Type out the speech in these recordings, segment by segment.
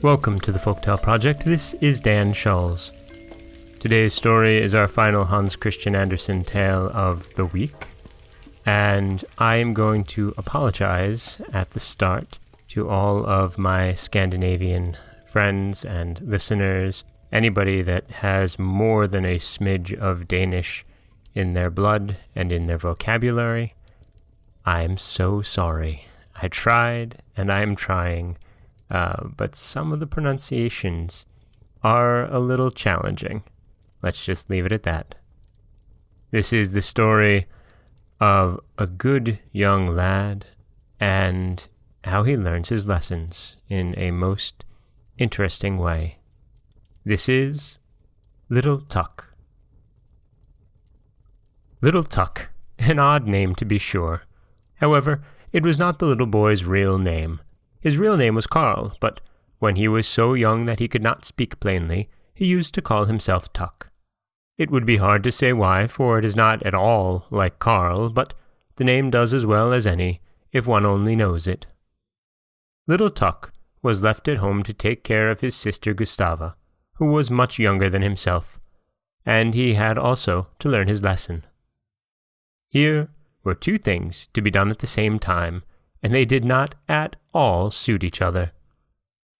Welcome to the Folktale Project. This is Dan Schulz. Today's story is our final Hans Christian Andersen tale of the week, and I am going to apologize at the start to all of my Scandinavian friends and listeners, anybody that has more than a smidge of Danish in their blood and in their vocabulary. I'm so sorry. I tried, and I'm trying. But some of the pronunciations are a little challenging. Let's just leave it at that. This is the story of a good young lad and how he learns his lessons in a most interesting way. This is Little Tuck. Little Tuck, an odd name to be sure. However, it was not the little boy's real name. His real name was Carl, but when he was so young that he could not speak plainly, he used to call himself Tuck. It would be hard to say why, for it is not at all like Carl, but the name does as well as any, if one only knows it. Little Tuck was left at home to take care of his sister Gustava, who was much younger than himself, and he had also to learn his lesson. Here were two things to be done at the same time, and they did not at all suit each other.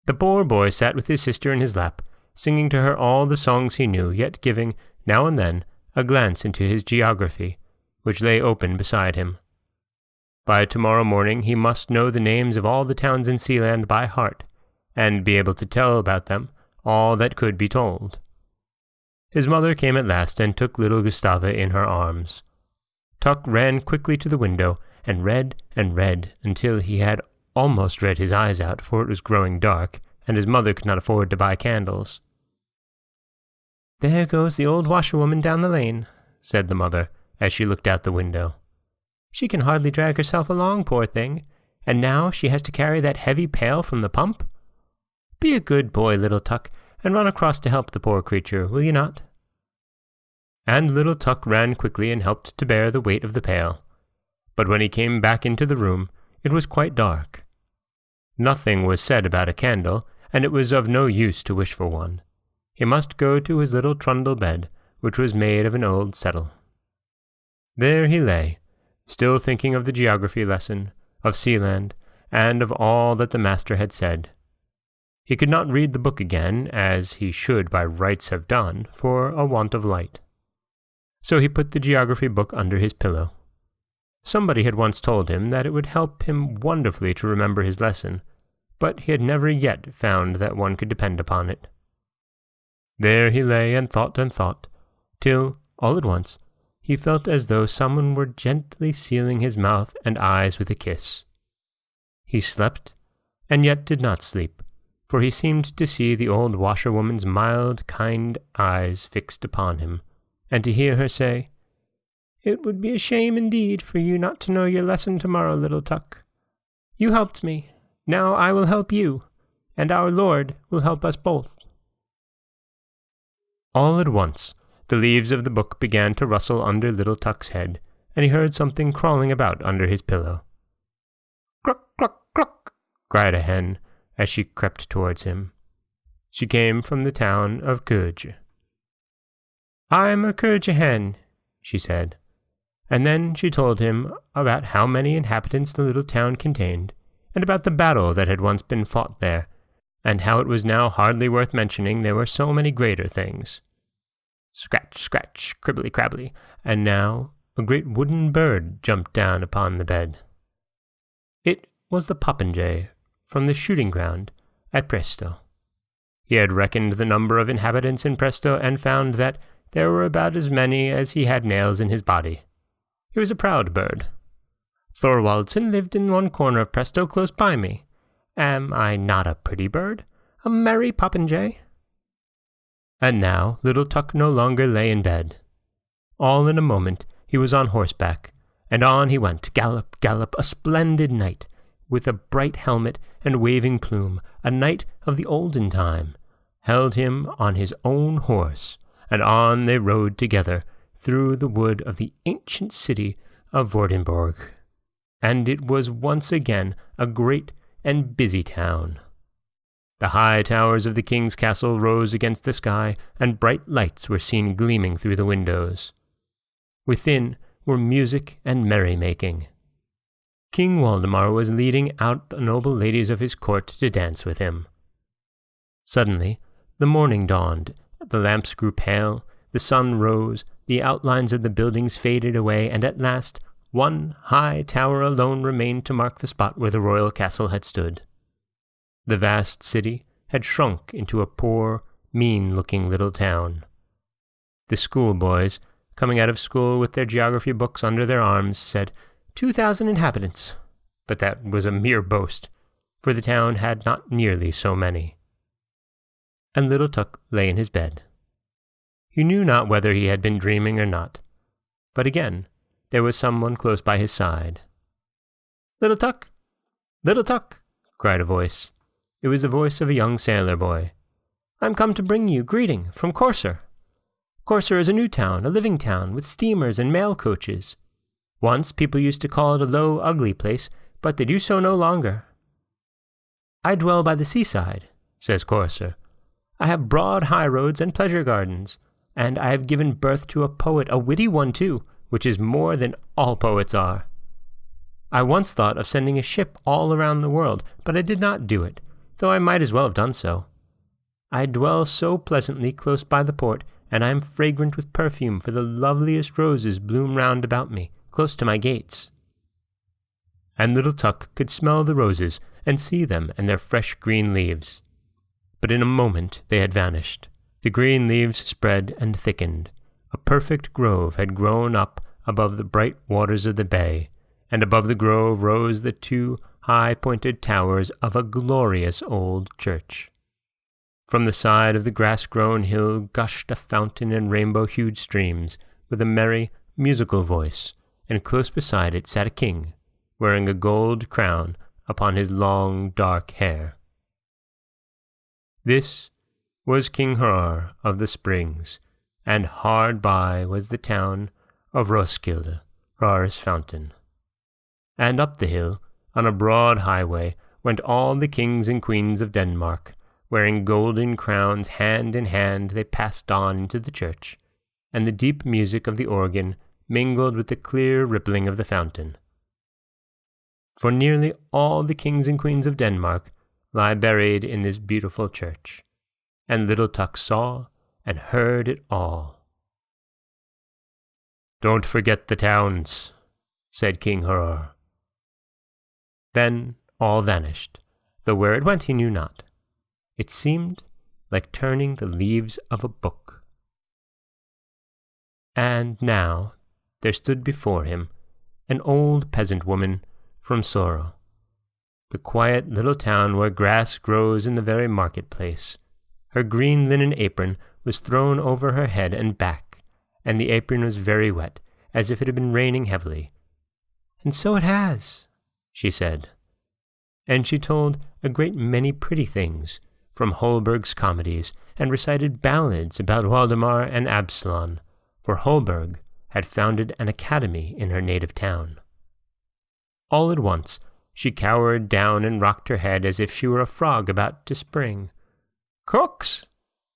The poor boy sat with his sister in his lap, singing to her all the songs he knew, yet giving, now and then, a glance into his geography, which lay open beside him. By tomorrow morning he must know the names of all the towns in Seeland by heart, and be able to tell about them all that could be told. His mother came at last and took little Gustava in her arms. Tuck ran quickly to the window, and read until he had almost read his eyes out, for it was growing dark, and his mother could not afford to buy candles. "There goes the old washerwoman down the lane," said the mother, as she looked out the window. "She can hardly drag herself along, poor thing, and now she has to carry that heavy pail from the pump. Be a good boy, little Tuck, and run across to help the poor creature, will you not?" And little Tuck ran quickly and helped to bear the weight of the pail. But when he came back into the room, it was quite dark. Nothing was said about a candle, and it was of no use to wish for one. He must go to his little trundle bed, which was made of an old settle. There he lay, still thinking of the geography lesson, of Seeland, and of all that the master had said. He could not read the book again, as he should by rights have done, for a want of light. So he put the geography book under his pillow. Somebody had once told him that it would help him wonderfully to remember his lesson, but he had never yet found that one could depend upon it. There he lay and thought, till, all at once, he felt as though someone were gently sealing his mouth and eyes with a kiss. He slept, and yet did not sleep, for he seemed to see the old washerwoman's mild, kind eyes fixed upon him, and to hear her say, "It would be a shame indeed for you not to know your lesson tomorrow, little Tuck. You helped me, now I will help you, and our Lord will help us both." All at once, the leaves of the book began to rustle under little Tuck's head, and he heard something crawling about under his pillow. "Cluck, cluck, cluck!" cried a hen, as she crept towards him. She came from the town of Køge. "I'm a Køge hen," she said. And then she told him about how many inhabitants the little town contained, and about the battle that had once been fought there, and how it was now hardly worth mentioning there were so many greater things. Scratch, scratch, cribbly, crabbly, and now a great wooden bird jumped down upon the bed. It was the popinjay from the shooting ground at Presto. He had reckoned the number of inhabitants in Presto and found that there were about as many as he had nails in his body. He was a proud bird. "Thorwaldsen lived in one corner of Presto close by me. Am I not a pretty bird? A merry popinjay?" And now little Tuck no longer lay in bed. All in a moment he was on horseback, and on he went, gallop, gallop, a splendid knight, with a bright helmet and waving plume, a knight of the olden time, held him on his own horse, and on they rode together through the wood of the ancient city of Vordenborg, and it was once again a great and busy town. The high towers of the king's castle rose against the sky, and bright lights were seen gleaming through the windows. Within were music and merrymaking. King Waldemar was leading out the noble ladies of his court to dance with him. Suddenly, the morning dawned, the lamps grew pale, the sun rose, the outlines of the buildings faded away, and at last one high tower alone remained to mark the spot where the royal castle had stood. The vast city had shrunk into a poor, mean-looking little town. The schoolboys, coming out of school with their geography books under their arms, said 2,000 inhabitants, but that was a mere boast, for the town had not nearly so many. And little Tuk lay in his bed. He knew not whether he had been dreaming or not, but again there was someone close by his side. "Little Tuk! Little Tuk!" cried a voice. It was the voice of a young sailor boy. "I'm come to bring you greeting from Corsair. Corsair is a new town, a living town, with steamers and mail coaches. Once people used to call it a low, ugly place, but they do so no longer. I dwell by the seaside," says Corsair. "I have broad high roads and pleasure gardens, and I have given birth to a poet, a witty one too, which is more than all poets are. I once thought of sending a ship all around the world, but I did not do it, though I might as well have done so. I dwell so pleasantly close by the port, and I am fragrant with perfume, for the loveliest roses bloom round about me, close to my gates." And little Tuk could smell the roses and see them and their fresh green leaves. But in a moment they had vanished. The green leaves spread and thickened. A perfect grove had grown up above the bright waters of the bay, and above the grove rose the two high-pointed towers of a glorious old church. From the side of the grass-grown hill gushed a fountain and rainbow-hued streams, with a merry, musical voice, and close beside it sat a king, wearing a gold crown upon his long, dark hair. This was King Hroar of the Springs, and hard by was the town of Roskilde, Hroar's fountain. And up the hill, on a broad highway, went all the kings and queens of Denmark. Wearing golden crowns hand in hand they passed on into the church, and the deep music of the organ mingled with the clear rippling of the fountain. For nearly all the kings and queens of Denmark lie buried in this beautiful church, and little Tuk saw and heard it all. "Don't forget the towns," said King Hroar. Then all vanished, though where it went he knew not. It seemed like turning the leaves of a book. And now there stood before him an old peasant woman from Sorrow, the quiet little town where grass grows in the very market-place. Her green linen apron was thrown over her head and back, and the apron was very wet, as if it had been raining heavily. "And so it has," she said. And she told a great many pretty things from Holberg's comedies, and recited ballads about Waldemar and Absalon, for Holberg had founded an academy in her native town. All at once she cowered down and rocked her head as if she were a frog about to spring. "Crooks!"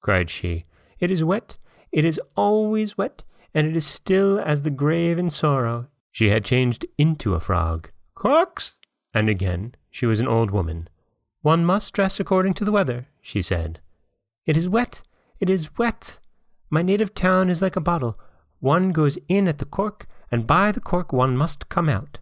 cried she. "It is wet, it is always wet, and it is still as the grave in sorrow." She had changed into a frog. "Crooks!" And again she was an old woman. "One must dress according to the weather," she said. "It is wet, it is wet. My native town is like a bottle. One goes in at the cork, and by the cork one must come out.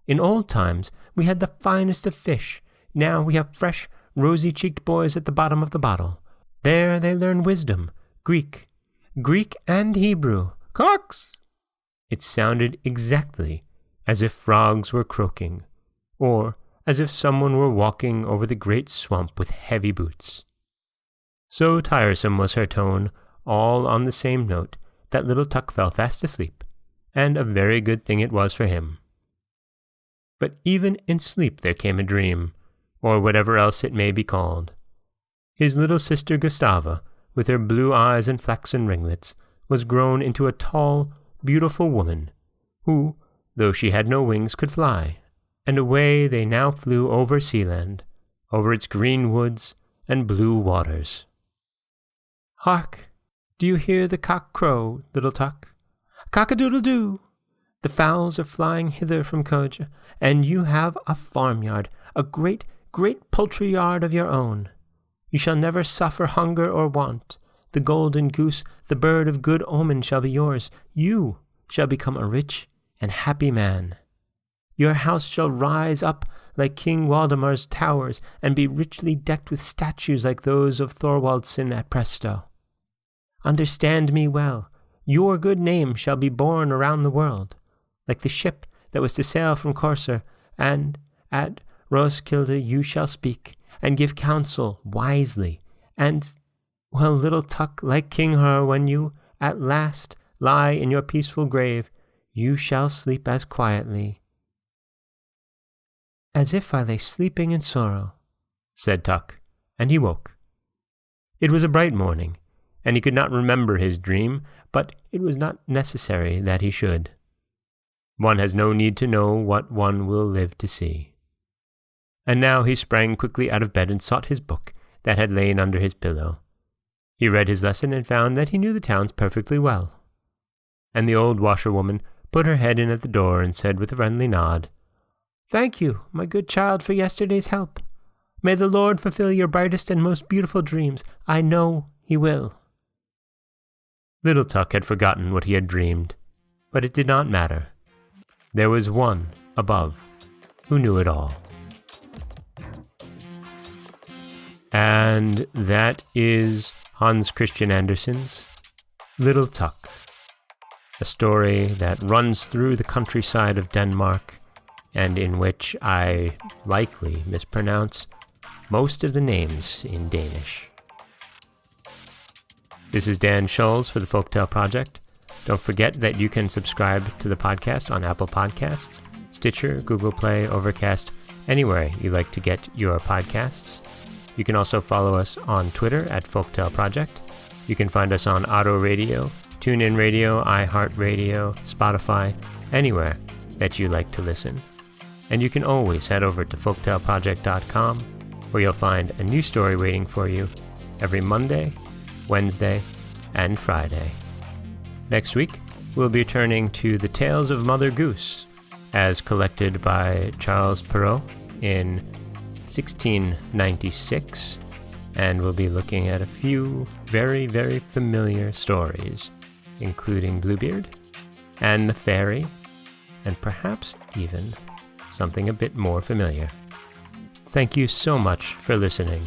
In old times we had the finest of fish. Now we have fresh, rosy-cheeked boys at the bottom of the bottle. There they learn wisdom, Greek and Hebrew. Crooks!" It sounded exactly as if frogs were croaking, or as if someone were walking over the great swamp with heavy boots. So tiresome was her tone, all on the same note, that little Tuk fell fast asleep, and a very good thing it was for him. But even in sleep there came a dream, or whatever else it may be called. His little sister Gustava, with her blue eyes and flaxen ringlets, was grown into a tall, beautiful woman, who, though she had no wings, could fly. And away they now flew over Seeland, over its green woods, and blue waters. Hark! Do you hear the cock crow, little Tuck? Cock-a-doodle-doo! The fowls are flying hither from Koja, and you have a farmyard, a great, great poultry yard of your own. You shall never suffer hunger or want. The golden goose, the bird of good omen, shall be yours. You shall become a rich and happy man. Your house shall rise up like King Waldemar's towers, and be richly decked with statues like those of Thorwaldsen at Presto. Understand me well. Your good name shall be borne around the world, like the ship that was to sail from Corsair, and at Roskilde you shall speak, and give counsel wisely, and, well, little Tuck, like King Her, when you at last lie in your peaceful grave, you shall sleep as quietly as if I lay sleeping in sorrow, said Tuck, and he woke. It was a bright morning, and he could not remember his dream, but it was not necessary that he should. One has no need to know what one will live to see. And now he sprang quickly out of bed and sought his book that had lain under his pillow. He read his lesson and found that he knew the towns perfectly well. And the old washerwoman put her head in at the door and said with a friendly nod, "Thank you, my good child, for yesterday's help. May the Lord fulfill your brightest and most beautiful dreams. I know he will." Little Tuck had forgotten what he had dreamed, but it did not matter. There was one above who knew it all. And that is Hans Christian Andersen's Little Tuck, a story that runs through the countryside of Denmark, and in which I likely mispronounce most of the names in Danish. This is Dan Scholes for the Folktale Project. Don't forget that you can subscribe to the podcast on Apple Podcasts, Stitcher, Google Play, Overcast, anywhere you like to get your podcasts. You can also follow us on Twitter at Folktale Project. You can find us on Auto Radio, TuneIn Radio, iHeartRadio, Spotify, anywhere that you like to listen. And you can always head over to folktaleproject.com, where you'll find a new story waiting for you every Monday, Wednesday, and Friday. Next week, we'll be turning to the Tales of Mother Goose, as collected by Charles Perrault in 1696, and we'll be looking at a few very, very familiar stories, including Bluebeard, and the Fairy, and perhaps even something a bit more familiar. Thank you so much for listening.